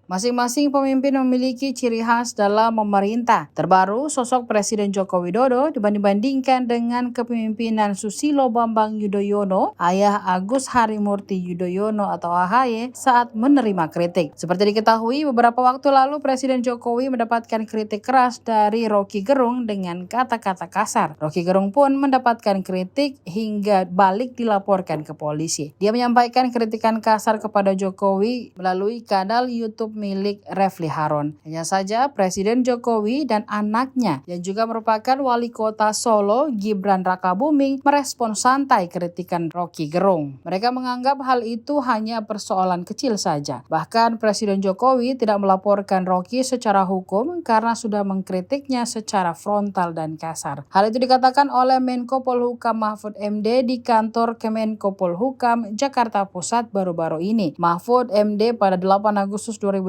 Masing-masing pemimpin memiliki ciri khas dalam memerintah. Terbaru, sosok Presiden Joko Widodo dibanding-bandingkan dengan kepemimpinan Susilo Bambang Yudhoyono, ayah Agus Harimurti Yudhoyono atau AHY, saat menerima kritik. Seperti diketahui, beberapa waktu lalu Presiden Jokowi mendapatkan kritik keras dari Roky Gerung dengan kata-kata kasar. Roky Gerung pun mendapatkan kritik hingga balik dilaporkan ke polisi. Dia menyampaikan kritikan kasar kepada Jokowi melalui kanal YouTube milik Refli Harun. Hanya saja Presiden Jokowi dan anaknya yang juga merupakan wali kota Solo, Gibran Rakabuming, merespon santai kritikan Roky Gerung. Mereka menganggap hal itu hanya persoalan kecil saja. Bahkan Presiden Jokowi tidak melaporkan Roky secara hukum karena sudah mengkritiknya secara frontal dan kasar. Hal itu dikatakan oleh Menko Polhukam Mahfud MD di kantor Kemenko Polhukam Jakarta Pusat baru-baru ini. Mahfud MD pada 8 Agustus 2023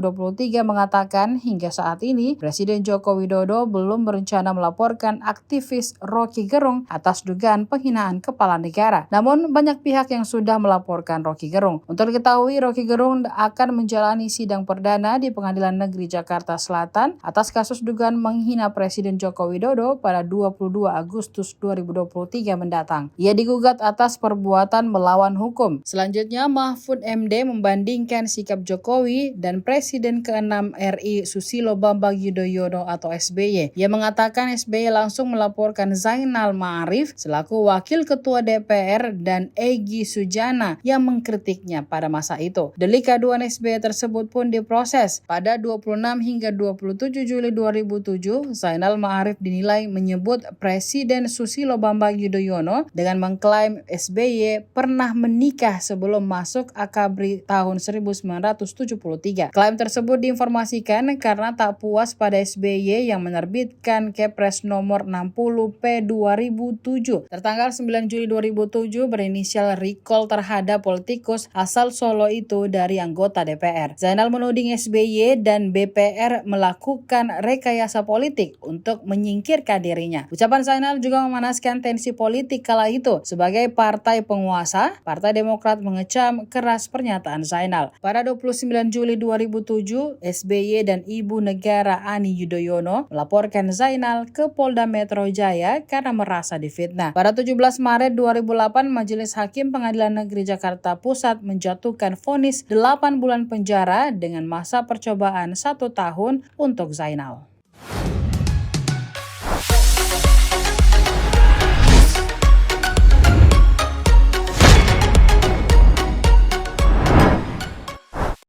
mengatakan hingga saat ini Presiden Joko Widodo belum berencana melaporkan aktivis Roky Gerung atas dugaan penghinaan kepala negara. Namun banyak pihak yang sudah melaporkan Roky Gerung. Untuk diketahui, Roky Gerung akan menjalani sidang perdana di Pengadilan Negeri Jakarta Selatan atas kasus dugaan menghina Presiden Joko Widodo pada 22 Agustus 2023 mendatang. Ia digugat atas perbuatan melawan hukum. Selanjutnya, Mahfud MD membandingkan sikap Jokowi dan Presiden ke-6 RI Susilo Bambang Yudhoyono atau SBY. Ia mengatakan SBY langsung melaporkan Zainal Ma'arif selaku Wakil Ketua DPR dan Egy Sujana yang mengkritiknya pada masa itu. Delik aduan SBY tersebut pun diproses. Pada 26 hingga 27 Juli 2007, Zainal Ma'arif dinilai menyebut Presiden Susilo Bambang Yudhoyono dengan mengklaim SBY pernah menikah sebelum masuk AKABRI tahun 1973. Klaim tersebut diinformasikan karena tak puas pada SBY yang menerbitkan Kepres nomor 60 P 2007 tertanggal 9 Juli 2007 berinisial recall terhadap politikus asal Solo itu dari anggota DPR. Zainal menuding SBY dan BPR melakukan rekayasa politik untuk menyingkirkan dirinya. Ucapan Zainal juga memanaskan tensi politik kala itu. Sebagai partai penguasa, Partai Demokrat mengecam keras pernyataan Zainal. Pada 29 Juli 2007, SBY dan Ibu Negara Ani Yudhoyono melaporkan Zainal ke Polda Metro Jaya karena merasa difitnah. Pada 17 Maret 2008, Majelis Hakim Pengadilan Negeri Jakarta Pusat menjatuhkan vonis 8 bulan penjara dengan masa percobaan 1 tahun untuk Zainal.